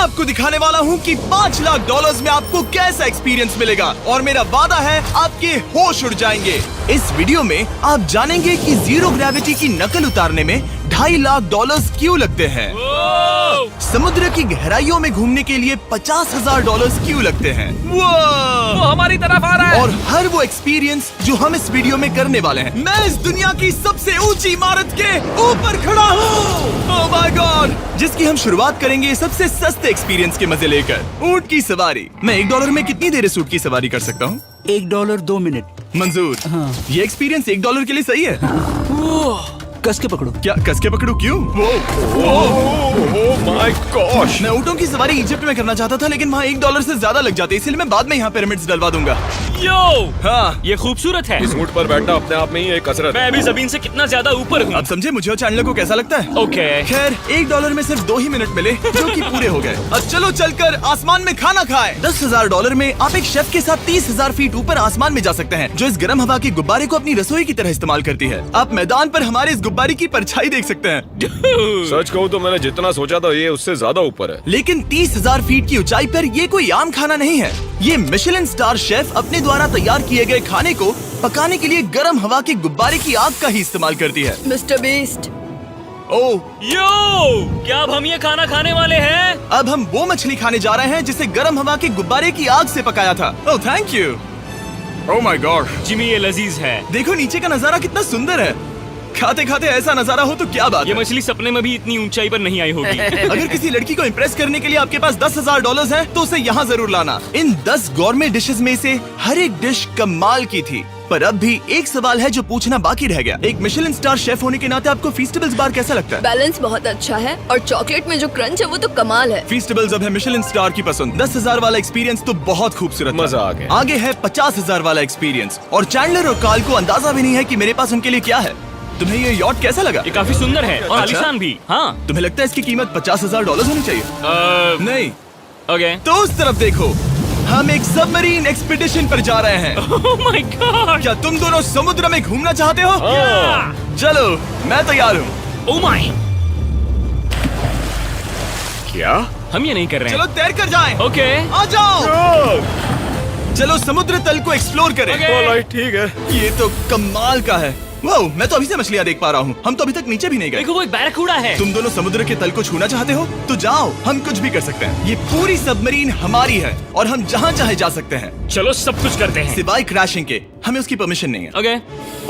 आपको दिखाने वाला हूँ कि $5 लाख में आपको कैसा एक्सपीरियंस मिलेगा और मेरा वादा है आपके होश उड़ जाएंगे। इस वीडियो में आप जानेंगे कि जीरो ग्रेविटी की नकल उतारने में $2.5 लाख क्यों लगते हैं, समुद्र की गहराइयों में घूमने के लिए $50,000 क्यों लगते हैं, वो हमारी तरफ आ रहा है। और हर वो एक्सपीरियंस जो हम इस वीडियो में करने वाले हैं। मैं इस दुनिया की सबसे ऊंची इमारत के ऊपर खड़ा हूँ, ओह माय गॉड, जिसकी हम शुरुआत करेंगे सबसे सस्ते एक्सपीरियंस के मजे लेकर, ऊंट की सवारी। मैं $1 में कितनी देर इस ऊंट की सवारी कर सकता हूँ? $1 2 मिनट। मंजूर। हाँ। ये एक्सपीरियंस $1 के लिए सही है। कस के पकड़ो। क्या कस के पकड़ू? क्यों? Oh my gosh. मैं ऊँटों की सवारी इजिप्ट में करना चाहता था, लेकिन वहाँ $1 से ज्यादा लग जाते, इसलिए मैं बाद में यहाँ पिरामिड्स डलवा दूंगा। यो, हाँ, ये खूबसूरत है। इस ऊंट पर बैठना अपने आप में ही एक कसरत मैं है। अभी जमीन से कितना ज्यादा ऊपर हूँ। अब समझे मुझे और चैनलर को कैसा लगता है। ओके। खैर $1 में सिर्फ 2 ही मिनट मिले, जो कि पूरे हो गए। अब चलो चलकर आसमान में खाना खाएं। $10,000 में आप एक शेफ के साथ 30,000 फीट ऊपर आसमान में जा सकते हैं, जो इस गर्म हवा के गुब्बारे को अपनी रसोई की तरह इस्तेमाल करती है। आप मैदान पर हमारे इस गुब्बारे की परछाई देख सकते हैं। सच कहूँ तो मैंने जितना सोचा था ये उससे ज्यादा ऊपर है। लेकिन 30,000 फीट की ऊंचाई पर ये कोई आम खाना नहीं है। ये मिशेलिन स्टार शेफ अपने द्वारा तैयार किए गए खाने को पकाने के लिए गर्म हवा के गुब्बारे की आग का ही इस्तेमाल करती है। मिस्टर बीस्ट, ओह, यो, क्या अब हम ये खाना खाने वाले हैं? अब हम वो मछली खाने जा रहे हैं जिसे गर्म हवा के गुब्बारे की आग से पकाया था। Oh thank you. Oh my God, Jimmy ये लजीज है। देखो नीचे का नजारा कितना सुंदर है। खाते खाते ऐसा नजारा हो तो क्या बात ये है। मछली सपने में भी इतनी ऊंचाई पर नहीं आई होगी। अगर किसी लड़की को इम्प्रेस करने के लिए आपके पास $10,000 है तो उसे यहाँ जरूर लाना। इन 10 गौरमेट डिशेस में से हर एक डिश कमाल की थी, पर अब भी एक सवाल है जो पूछना बाकी रह गया। एक मिशेलिन स्टार शेफ होने के नाते आपको फीस्टेबल्स बार कैसा लगता है? बैलेंस बहुत अच्छा है और चॉकलेट में जो क्रंच है वो तो कमाल है। फीस्टेबल्स अब है मिशेलिन स्टार की पसंद। 10,000 वाला एक्सपीरियंस तो बहुत खूबसूरत था। मजा आ गया। आगे है 50,000 वाला एक्सपीरियंस, और चैंडलर और कार्ल को अंदाजा भी नहीं है कि मेरे पास उनके लिए क्या है। तुम्हें ये यॉट कैसा लगा? ये काफी सुंदर है और अच्छा? आलीशान भी। हाँ। तुम्हें लगता है इसकी कीमत $50,000 होनी चाहिए? नहीं। ओके। तो उस तरफ देखो, हम एक सबमरीन एक्सपीडिशन पर जा रहे हैं। Oh my God. क्या तुम दोनों समुद्र में घूमना चाहते हो? चलो, मैं तैयार हूँ। Oh my. क्या? हम ये नहीं कर रहे चलो हैं। तैर कर जाएं। ओके। आ जाओ। चलो समुद्र तल को एक्सप्लोर करें। ओके। ऑलराइट, ठीक है। ये तो कमाल का है। वाओ, मैं तो अभी से मछलियाँ देख पा रहा हूँ। हम तो अभी तक नीचे भी नहीं गए। देखो वो एक बैरकूडा है। तुम दोनों समुद्र के तल को छूना चाहते हो तो जाओ, हम कुछ भी कर सकते हैं। ये पूरी सबमरीन हमारी है और हम जहाँ चाहे जा सकते हैं, चलो सब कुछ करते हैं। सिवाय क्रैशिंग के। हमें उसकी परमिशन नहीं है। ओके।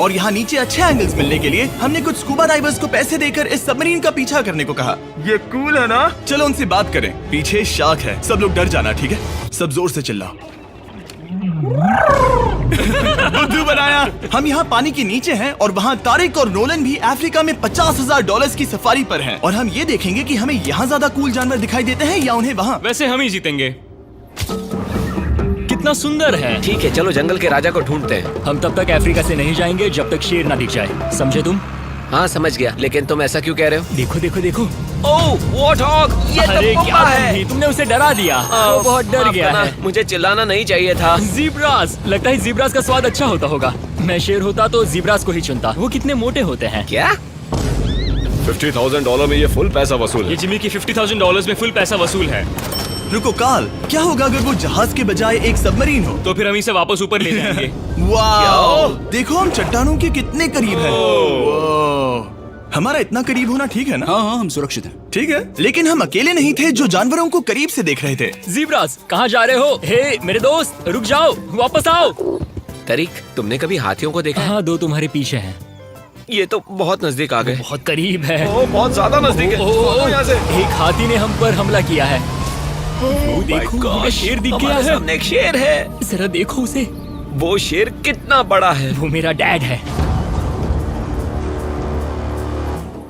और यहाँ नीचे अच्छे एंगल्स मिलने के लिए हमने कुछ स्कूबा डाइवर्स को पैसे देकर इस सबमरीन का पीछा करने को कहा। ये कूल है ना? चलो उनसे बात करें। पीछे शार्क है, सब लोग डर जाना, ठीक है? सब जोर से चिल्लाओ। बुद्धू बनाया। हम यहाँ पानी के नीचे हैं और वहाँ तारिक और नोलन भी अफ्रीका में $50,000 की सफारी पर हैं। और हम ये देखेंगे कि हमें यहाँ ज्यादा कूल जानवर दिखाई देते हैं या उन्हें वहाँ। वैसे हम ही जीतेंगे। कितना सुंदर है। ठीक है, चलो जंगल के राजा को ढूंढते हैं। हम तब तक अफ्रीका से नहीं जाएंगे जब तक शेर ना दिख जाए, समझे तुम? हाँ समझ गया, लेकिन तुम ऐसा क्यों कह रहे हो? देखो देखो देखो। ओह वॉर्थॉग, ये अरे तो क्या पुप्पा है। तुम तुमने उसे डरा दिया। वो बहुत डर माफ गया करना, है। मुझे चिल्लाना नहीं चाहिए था। जीब्रास, लगता है जीब्रास का स्वाद अच्छा होता होगा। मैं शेर होता तो जीब्रास को ही चुनता। वो कितने मोटे होते हैं। क्या? $50,000 में ये फुल पैसा वसूल ये है। जिमी की $50,000 में फुल पैसा वसूल है। रुको कार्ल, क्या होगा अगर वो जहाज के बजाय एक सबमरीन हो? तो फिर हम इसे वापस ऊपर ले जाएंगे। वाओ, देखो हम चट्टानों के कितने करीब हैं। वाओ, हमारा इतना करीब होना ठीक है ना? हाँ हाँ, हम सुरक्षित हैं। ठीक है, लेकिन हम अकेले नहीं थे जो जानवरों को करीब से देख रहे थे। जीब्रास, कहाँ जा रहे हो? हे मेरे दोस्त, रुक जाओ, वापस आओ। तरीक, तुमने कभी हाथियों को देखा है? हाँ, 2 तुम्हारे पीछे हैं। ये तो बहुत नजदीक आ गए। बहुत करीब है। ओह, बहुत ज्यादा नजदीक है। भागो यहाँ से। एक हाथी ने हम पर हमला किया है। वो देखो, हमें शेर दिख गया हमारे है। सामने एक शेर है। जरा देखो उसे। वो शेर कितना बड़ा है। वो मेरा डैड है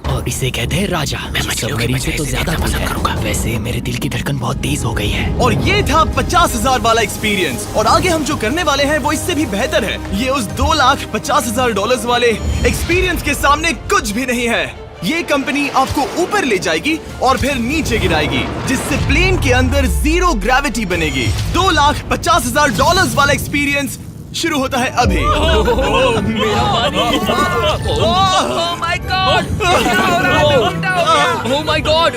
और इसे कहते हैं राजा। मैं मछलियों की सबमरीन वजह से तो से ज्यादा देखना कूल पसंद है। करूंगा। वैसे मेरे दिल की धड़कन बहुत तेज हो गई है। और ये था 50,000 वाला एक्सपीरियंस, और आगे हम जो करने वाले हैं वो इससे भी बेहतर है। ये उस $2,50,000 वाले एक्सपीरियंस के सामने कुछ भी नहीं है। ये कंपनी आपको ऊपर ले जाएगी और फिर नीचे गिराएगी, जिससे प्लेन के अंदर जीरो ग्रेविटी बनेगी। $2,50,000 वाला एक्सपीरियंस शुरू होता है अभी। मेरा पानी। Oh my God! Oh my God!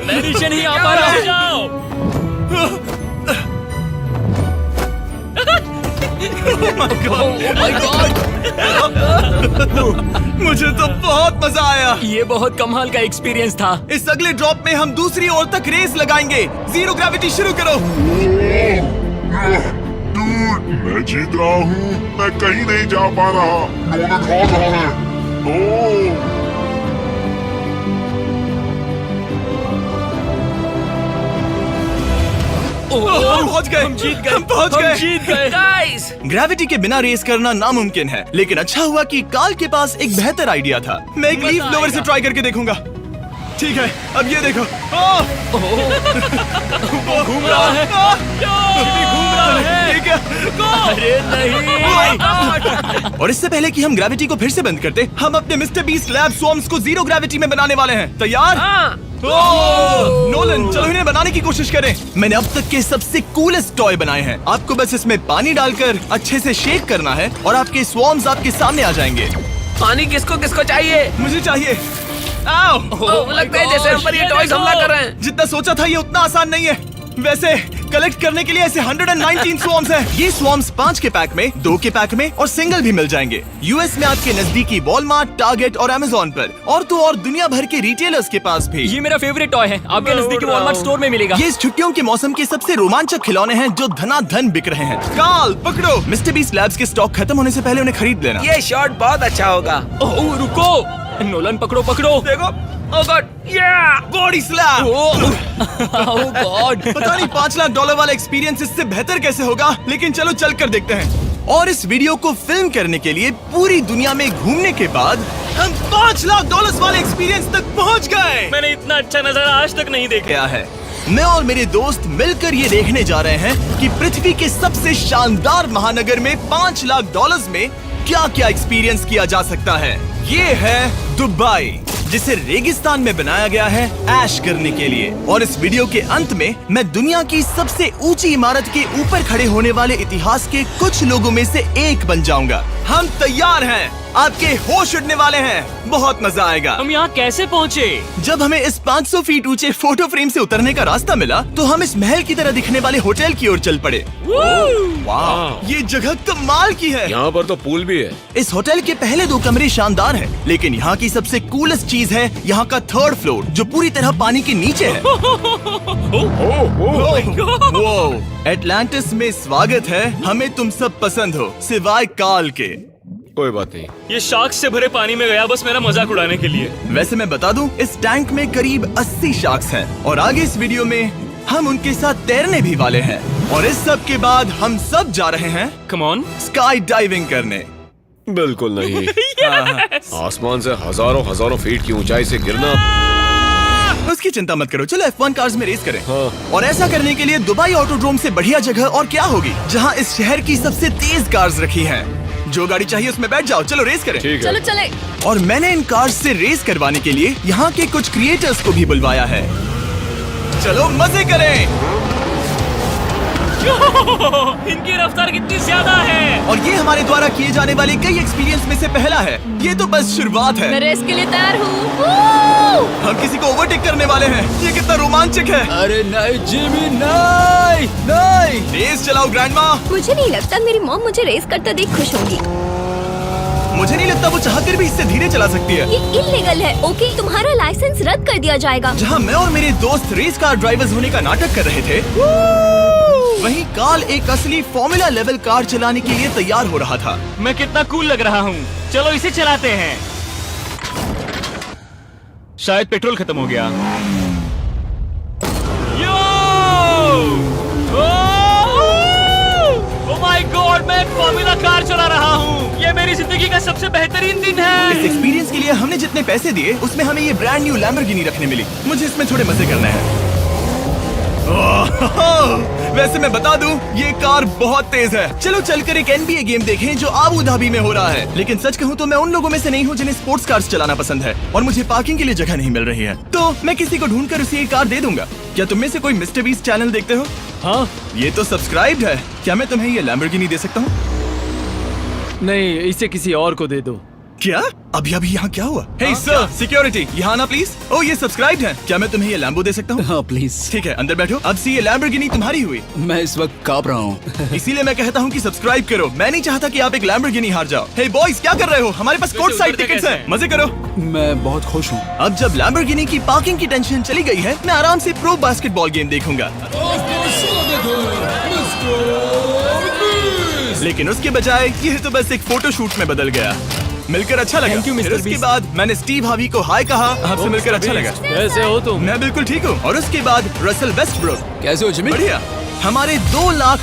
मैं नीचे नहीं आ पा रहा हूँ। मुझे तो बहुत मजा आया। ये बहुत कमाल का एक्सपीरियंस था। इस अगले ड्रॉप में हम दूसरी ओर तक रेस लगाएंगे। जीरो ग्रेविटी शुरू करो। डूड, मैं जीत रहा हूँ। मैं कहीं नहीं जा पा रहा। नोलन भाग रहा है। ओह, हम पहुंच गए। हम जीत गए। हम पहुंच हम गए। जीत गए। गाइस, ग्रेविटी के बिना रेस करना नामुमकिन है, लेकिन अच्छा हुआ कि कार्ल के पास एक बेहतर आइडिया था। मैं एक लीफ ब्लोअर से ट्राई करके देखूंगा। ठीक है, अब ये देखो। घूम रहा है। घूम रहा है। ठीक है। अरे नहीं। और इससे पहले कि हम ग्रेविटी को फिर से बंद करते, हम अपने मिस्टर बीस्ट लैब स्वॉर्म्स को जीरो ग्रेविटी में बनाने वाले हैं। तैयार? हाँ। नोलन, चलो इन्हें बनाने की कोशिश करें। मैंने अब तक के सबसे कूलेस्ट टॉय बनाए हैं। आपको बस इसमें पानी डालकर अच्छे से शेक करना है और आपके स्वॉर्म्स आपके सामने आ जाएंगे। पानी किसको किसको चाहिए? मुझे चाहिए। आओ। लगता है जैसे हम पर ये टॉयज हमला कर रहे हैं। जितना सोचा था ये उतना आसान नहीं है। वैसे कलेक्ट करने के लिए ऐसे 119 स्वॉर्म्स हैं। ये स्वॉर्म्स 5 के पैक में, 2 के पैक में और सिंगल भी मिल जाएंगे। यूएस में आपके नजदीकी वॉलमार्ट, टारगेट और अमेज़न पर, और तो और दुनिया भर के रिटेलर्स के पास भी। ये मेरा फेवरेट टॉय है। आपके नजदीकी वॉलमार्ट स्टोर में मिलेगा। ये इस छुट्टियों के मौसम के सबसे रोमांचक खिलौने हैं जो धनाधन बिक रहे हैं। कार्ल, पकड़ो। मिस्टर बीस्ट लैब्स के स्टॉक खत्म होने से पहले उन्हें खरीद लेना। ये शॉट बहुत अच्छा होगा। ओह रुको, नोलन पकड़ो पकड़ो। देखो। ओह गॉड, या बॉडी स्लैम। ओह गॉड। पता नहीं $5 लाख वाला एक्सपीरियंस इससे बेहतर कैसे होगा, लेकिन चलो चल कर देखते हैं। और इस वीडियो को फिल्म करने के लिए पूरी दुनिया में घूमने के बाद हम $5 लाख वाले एक्सपीरियंस तक पहुंच गए। मैंने इतना अच्छा नजारा आज तक नहीं देखा। क्या है, मैं और मेरे दोस्त मिलकर ये देखने जा रहे हैं कि पृथ्वी के सबसे शानदार महानगर में $5 लाख में क्या क्या एक्सपीरियंस किया जा सकता है। ये है दुबई, जिसे रेगिस्तान में बनाया गया है ऐश करने के लिए। और इस वीडियो के अंत में मैं दुनिया की सबसे ऊंची इमारत के ऊपर खड़े होने वाले इतिहास के कुछ लोगों में से एक बन जाऊंगा। हम तैयार हैं, आपके होश उड़ने वाले हैं, बहुत मजा आएगा। हम यहाँ कैसे पहुँचे? जब हमें इस 500 फीट ऊंचे फोटो फ्रेम से उतरने का रास्ता मिला तो हम इस महल की तरह दिखने वाले होटल की ओर चल पड़े। वाह, ये जगह कमाल की है। यहाँ पर तो पूल भी है। इस होटल के पहले 2 कमरे शानदार हैं, लेकिन यहाँ की सबसे कूलेस्ट चीज है यहाँ का 3rd फ्लोर, जो पूरी तरह पानी के नीचे है। वो एटलांटिस में स्वागत है। हमें तुम सब पसंद हो, सिवाय कार्ल के। कोई बात नहीं। ये शार्क से भरे पानी में गया बस मेरा मजाक उड़ाने के लिए। वैसे मैं बता दूं, इस टैंक में करीब 80 शार्क्स हैं और आगे इस वीडियो में हम उनके साथ तैरने भी वाले हैं। और इस सब के बाद हम सब जा रहे हैं कम ऑन। स्काई डाइविंग करने। बिल्कुल नहीं। आसमान से हजारों फीट की ऊंचाई से गिरना। उसकी चिंता मत करो, चलो F1 कार्स में रेस करें। हाँ। और ऐसा करने के लिए दुबई ऑटोड्रोम से बढ़िया जगह और क्या होगी, जहां इस शहर की सबसे तेज कार्स रखी हैं। जो गाड़ी चाहिए उसमें बैठ जाओ, चलो रेस करें। ठीक है। चलो चले। और मैंने इन कार्स से रेस करवाने के लिए यहाँ के कुछ क्रिएटर्स को भी बुलवाया है। चलो मजे करें। इनकी रफ्तार कितनी ज्यादा है। और ये हमारे द्वारा किए जाने वाले कई एक्सपीरियंस में से पहला है। ये तो बस शुरुआत है। मैं रेस के लिए तैयार हूँ। हम किसी को ओवरटेक करने वाले हैं। ये कितना रोमांचक है। अरे नहीं जिमी, नहीं नहीं। रेस चलाओ ग्रैंडमा। मुझे नहीं लगता मेरी मॉम मुझे रेस करता देख खुश होगी। मुझे नहीं लगता वो चाहकर भी इससे धीरे चला सकती है। ये इल्लीगल है। ओके, तुम्हारा लाइसेंस रद्द कर दिया जाएगा। जहाँ मैं और मेरे दोस्त रेस कार ड्राइवर्स होने का नाटक कर रहे थे, वहीं कार्ल एक असली फॉर्मूला लेवल कार चलाने के लिए तैयार हो रहा था। मैं कितना कूल लग रहा हूँ। चलो इसे चलाते हैं। शायद पेट्रोल खत्म हो गया। ओह माय गॉड, मैं एक फॉर्मूला कार चला रहा हूँ। ये मेरी जिंदगी का सबसे बेहतरीन दिन है। इस एक्सपीरियंस के लिए हमने जितने पैसे दिए उसमें हमें ये ब्रांड न्यू लैम्बोर्गिनी रखने मिली। मुझे इसमें थोड़े मजे करने हैं। वैसे मैं बता दूं, ये कार बहुत तेज है। चलो चलकर एक NBA गेम देखें जो आबू धाबी में हो रहा है। लेकिन सच कहूं तो मैं उन लोगों में से नहीं हूं जिन्हें स्पोर्ट्स कार्स चलाना पसंद है और मुझे पार्किंग के लिए जगह नहीं मिल रही है, तो मैं किसी को ढूंढकर उसे ये कार दे दूंगा। क्या तुम में से कोई मिस्टर बीस्ट चैनल देखते हो? हाँ। ये तो सब्सक्राइब्ड है। क्या मैं तुम्हें ये लैम्बोर्गिनी दे सकता हूँ? नहीं, इसे किसी और को दे दो। क्या? अभी अभी यहाँ क्या हुआ? हे सर, सिक्योरिटी, यहाँ आना प्लीज। ओह, ये सब्सक्राइब्ड है। क्या मैं तुम्हें ये लैम्बो दे सकता हूँ? हाँ प्लीज। ठीक है, अंदर बैठो। अब से ये लैम्बोर्गिनी तुम्हारी हुई। मैं इस वक्त कांप रहा हूँ। इसीलिए मैं कहता हूँ कि सब्सक्राइब करो। मैं नहीं चाहता कि आप एक लैम्बोर्गिनी हार जाओ। हे बॉयज, क्या कर रहे हो? हमारे पास कोर्ट साइड टिकट्स हैं। मजे करो। मैं बहुत खुश हूँ। अब जब लैम्बोर्गिनी की पार्किंग की टेंशन चली गई है, मैं आराम से प्रो बास्केटबॉल गेम देखूंगा। लेकिन उसके बजाय ये तो बस एक फोटो शूट में बदल गया। मिलकर अच्छा लगा। Thank you, Mr. फिर उसके Beast। बाद मैंने स्टीव हावी को हाय कहा। आपसे मिलकर अच्छा लगा। कैसे हो तुम? मैं बिल्कुल ठीक हूँ। और उसके बाद रसल वेस्टब्रुक। कैसे हो जिमी? बढ़िया। हमारे $2 लाख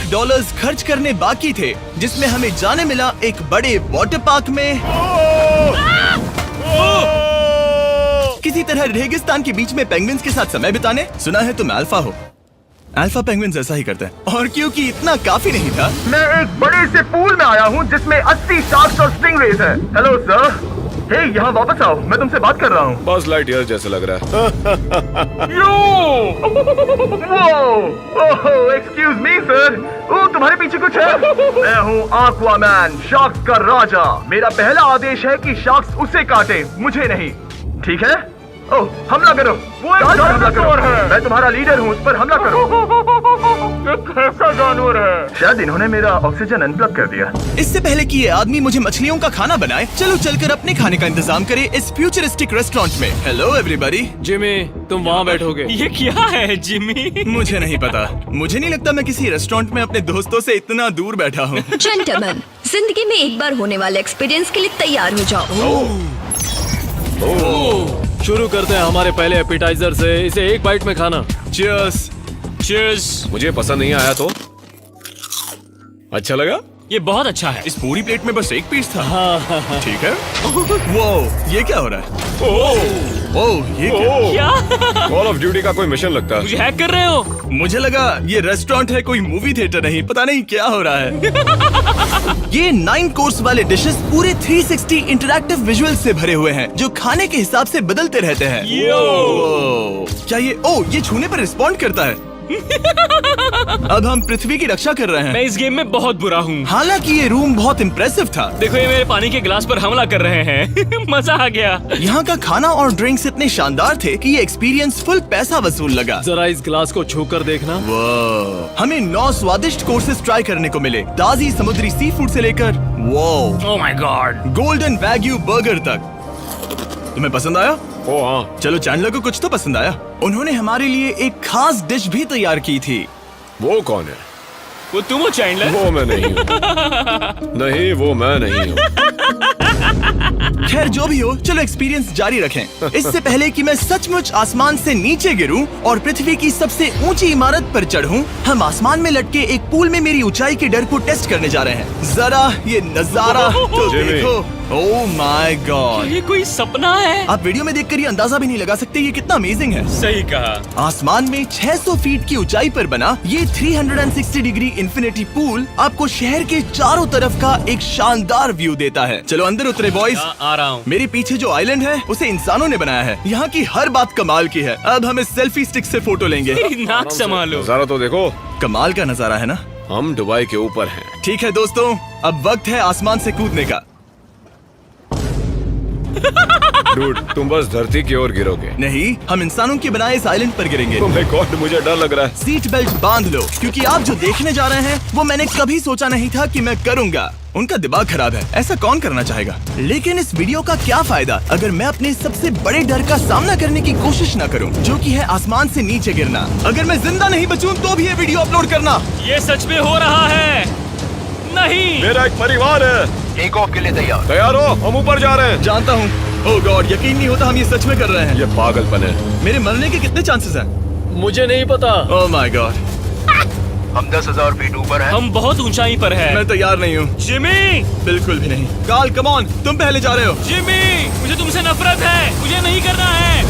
खर्च करने बाकी थे, जिसमें हमें जाने मिला एक बड़े वाटर पार्क में किसी तरह रेगिस्तान के बीच में पेंगुइन्स के साथ समय बिताने। सुना है तुम अल्फा हो। अल्फा पेंगुइन्स ऐसा ही करते हैं। और क्योंकि इतना काफी नहीं था, मैं एक बड़े से पूल में आया हूँ जिसमें 80 शार्क्स और स्टिंगरेज हैं। हेलो सर, हे यहाँ वापस आओ, मैं तुमसे बात कर रहा हूँ। बस लाइट ईयर जैसे लग रहा है। एक्सक्यूज मी सर, ओ तुम्हारे पीछे कुछ है? मैं हूँ आक्वामैन, शार्क्स का राजा। मेरा पहला आदेश है कि शार्क्स उसे काटे, मुझे नहीं। ठीक है? ओह, हमला करो। वो एक जानवर है। मैं तुम्हारा लीडर हूँ, उस पर हमला करो। एक ऐसा जानवर है। शायद इन्होंने मेरा ऑक्सीजन अनप्लग कर दिया। इससे पहले कि ये आदमी मुझे मछलियों का खाना बनाए, चलो चलकर अपने खाने का इंतजाम करें इस फ्यूचरिस्टिक रेस्टोरेंट में। Hello everybody. जिमी, तुम वहाँ बैठोगे? ये क्या है जिमी? मुझे नहीं पता। मुझे नहीं लगता मैं किसी रेस्टोरेंट में अपने दोस्तों से इतना दूर बैठा हूँ। जेंटलमैन, जिंदगी में एक बार होने वाले एक्सपीरियंस के लिए तैयार हो जाओ। शुरू करते हैं हमारे पहले एपिटाइजर से। इसे एक बाइट में खाना। Cheers। चीयर्स। मुझे पसंद नहीं आया तो अच्छा लगा। ये बहुत अच्छा है। इस पूरी प्लेट में बस एक पीस था। ठीक है। वो ये क्या हो रहा है? ओह, ये क्या? कॉल ऑफ ड्यूटी का कोई मिशन लगता है। मुझे हैक कर रहे हो? मुझे लगा ये रेस्टोरेंट है, कोई मूवी थिएटर नहीं। पता नहीं क्या हो रहा है। ये 9 कोर्स वाले डिशेस पूरे 360 इंटरैक्टिव विजुअल से भरे हुए हैं, जो खाने के हिसाब से बदलते रहते हैं। क्या ये छूने पर रिस्पॉन्ड करता है? अब हम पृथ्वी की रक्षा कर रहे हैं। मैं इस गेम में बहुत बुरा हूँ। हालांकि ये रूम बहुत इम्प्रेसिव था। देखो, ये मेरे पानी के गिलास पर हमला कर रहे हैं। मजा आ गया। यहाँ का खाना और ड्रिंक्स इतने शानदार थे कि ये एक्सपीरियंस फुल पैसा वसूल लगा। जरा इस गिलास को छूकर देखना। वाह, हमें 9 स्वादिष्ट कोर्सेस ट्राई करने को मिले, ताजी समुद्री सी फूड से लेकर oh my God, golden wagyu burger तक। तुम्हें पसंद आया? ओ हाँ, चलो चैंडलर को कुछ तो पसंद आया। उन्होंने हमारे लिए एक खास डिश भी तैयार की थी। वो कौन है? वो तुम हो चैंडलर? वो मैं नहीं हूँ। नहीं, वो मैं नहीं हूँ। खैर जो भी हो, चलो एक्सपीरियंस जारी रखें। इससे पहले कि मैं सचमुच आसमान से नीचे गिरूं और पृथ्वी की सबसे ऊंची इमारत पर चढ़ूं, हम आसमान में लटके एक पूल में मेरी ऊंचाई के डर को टेस्ट करने जा रहे हैं। जरा ये नजारा तो जिमी। देखो। ओह माय गॉड, ये कोई सपना है? आप वीडियो में देखकर ये अंदाजा भी नहीं लगा सकते ये कितना अमेजिंग है। सही कहा। आसमान में 600 फीट की ऊंचाई पर बना ये 360 डिग्री इंफिनिटी पूल आपको शहर के चारों तरफ का एक शानदार व्यू देता है। चलो अंदर उतरे बॉयज। आ रहा हूँ। मेरे पीछे जो आइलैंड है उसे इंसानों ने बनाया है। यहाँ की हर बात कमाल की है। अब हम इस सेल्फी स्टिक से फोटो लेंगे। नाक संभालो। नजारा तो देखो। कमाल का नजारा है ना? हम दुबई के ऊपर हैं। ठीक है दोस्तों, अब वक्त है आसमान से कूदने का। डूड, तुम बस धरती की ओर गिरोगे। नहीं, हम इंसानों के बनाए इस आइलैंड पर गिरेंगे। Oh my God, मुझे डर लग रहा है। सीट बेल्ट बांध लो, क्योंकि आप जो देखने जा रहे हैं वो मैंने कभी सोचा नहीं था कि मैं करूंगा। उनका दिमाग खराब है, ऐसा कौन करना चाहेगा? लेकिन इस वीडियो का क्या फायदा अगर मैं अपने सबसे बड़े डर का सामना करने की कोशिश न करूं, जो कि है आसमान से नीचे गिरना। अगर मैं जिंदा नहीं बचूं तो भी ये वीडियो अपलोड करना। ये सच में हो रहा है? नहीं। मेरा एक परिवार है। टेक ऑफ के लिए तैयार। तैयार हो? हम ऊपर जा रहे हैं। जानता हूँ। ओह गॉड, यकीन नहीं होता हम ये सच में कर रहे हैं। ये पागलपन है। मेरे मरने के कितने चांसेस हैं? मुझे नहीं पता। ओह माय गॉड, हम 10,000 फीट ऊपर हैं। हम बहुत ऊंचाई पर हैं। मैं तैयार नहीं हूँ। जिमी, बिल्कुल भी नहीं। कार्ल कम ऑन, तुम पहले जा रहे हो। जिमी, मुझे तुमसे नफरत है। मुझे नहीं करना है।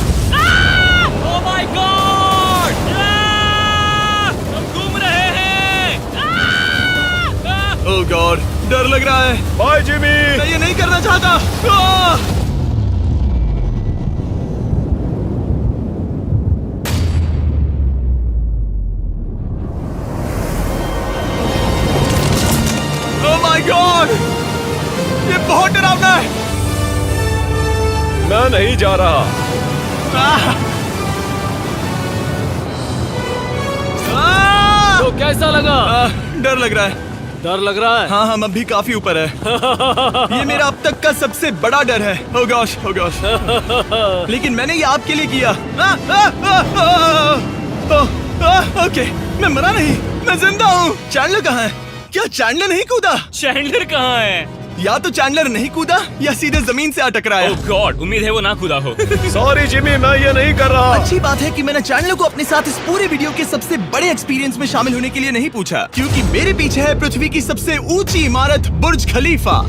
ओह माय गॉड, हम घूम रहे हैं। ओह गॉड, डर लग रहा है। Bye Jimmy. मैं ये नहीं करना चाहता। आह! ओह माय गॉड, ये बहुत डरावना है। नहीं जा रहा। तो कैसा लगा? डर लग रहा है। डर लग रहा है? हाँ हम अब भी काफी ऊपर है। ये मेरा अब तक का सबसे बड़ा डर है। Oh gosh, oh gosh। लेकिन मैंने ये आपके लिए किया। ओके, मैं मरा नहीं, मैं जिंदा हूँ। चैंडलर कहाँ है? क्या चैंडलर नहीं कूदा? चैंडलर कहाँ है? या तो चैंडलर नहीं कूदा या सीधे जमीन से आ टकराया। ओह गॉड, उम्मीद है वो ना कूदा हो। सॉरी जिमी, मैं ये नहीं कर रहा। अच्छी बात है कि मैंने चैंडलर को अपने साथ इस पूरे वीडियो के सबसे बड़े एक्सपीरियंस में शामिल होने के लिए नहीं पूछा, क्योंकि मेरे पीछे है पृथ्वी की सबसे ऊंची इमारत बुर्ज खलीफा।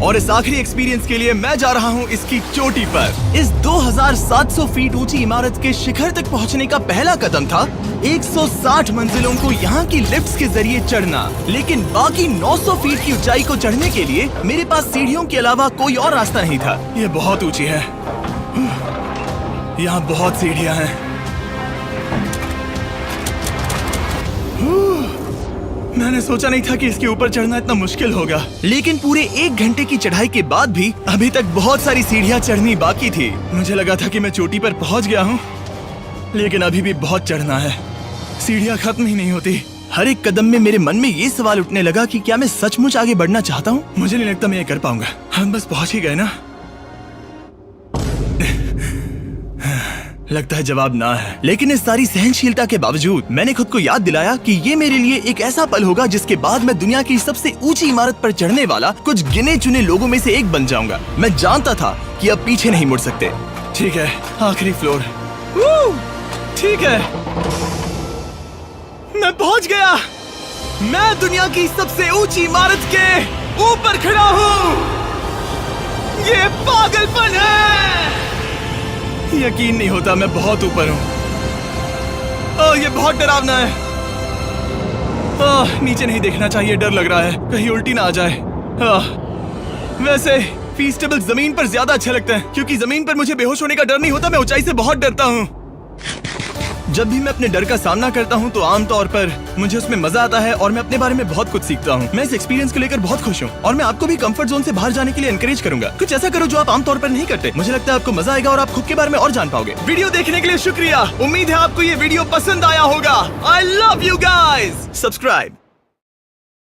और इस आखिरी एक्सपीरियंस के लिए मैं जा रहा हूँ इसकी चोटी पर। इस 2700 फीट ऊंची इमारत के शिखर तक पहुँचने का पहला कदम था 160 मंजिलों को यहाँ की लिफ्ट्स के जरिए चढ़ना, लेकिन बाकी 900 फीट की ऊंचाई को चढ़ने के लिए मेरे पास सीढ़ियों के अलावा कोई और रास्ता नहीं था। ये बहुत ऊंची है, यहाँ बहुत सीढ़ियाँ हैं। मैंने सोचा नहीं था कि इसके ऊपर चढ़ना इतना मुश्किल होगा, लेकिन पूरे 1 घंटे की चढ़ाई के बाद भी अभी तक बहुत सारी सीढ़ियाँ चढ़नी बाकी थी। मुझे लगा था कि मैं चोटी पर पहुँच गया हूँ, लेकिन अभी भी बहुत चढ़ना है। सीढ़ियाँ खत्म ही नहीं होती। हर एक कदम में मेरे मन में ये सवाल उठने लगा कि क्या मैं सचमुच आगे बढ़ना चाहता हूँ? मुझे नहीं लगता मैं ये कर पाऊंगा। हम बस पहुँच ही गए ना। लगता है जवाब ना है, लेकिन इस सारी सहनशीलता के बावजूद मैंने खुद को याद दिलाया कि ये मेरे लिए एक ऐसा पल होगा जिसके बाद मैं दुनिया की सबसे ऊंची इमारत पर चढ़ने वाला कुछ गिने चुने लोगों में से एक बन जाऊंगा। मैं जानता था कि अब पीछे नहीं मुड़ सकते। ठीक है, आखिरी फ्लोर। ठीक है, मैं पहुंच गया। मैं दुनिया की सबसे ऊंची इमारत के ऊपर खड़ा हूँ। ये पागलपन है। यकीन नहीं होता, मैं बहुत ऊपर हूँ। ओह, ये बहुत डरावना है। ओह, नीचे नहीं देखना चाहिए, डर लग रहा है कहीं उल्टी ना आ जाए। वैसे फीस्टेबल जमीन पर ज्यादा अच्छा लगता है, क्योंकि जमीन पर मुझे बेहोश होने का डर नहीं होता। मैं ऊंचाई से बहुत डरता हूँ। जब भी मैं अपने डर का सामना करता हूँ तो आमतौर पर मुझे उसमें मजा आता है और मैं अपने बारे में बहुत कुछ सीखता हूँ। मैं इस एक्सपीरियंस को लेकर बहुत खुश हूँ और मैं आपको भी कंफर्ट जोन से बाहर जाने के लिए एनकरेज करूंगा। कुछ ऐसा करो जो आप आमतौर पर नहीं करते। मुझे लगता है आपको मजा आएगा और आप खुद के बारे में और जान पाओगे। वीडियो देखने के लिए शुक्रिया। उम्मीद है आपको ये वीडियो पसंद आया होगा। I love you guys. Subscribe.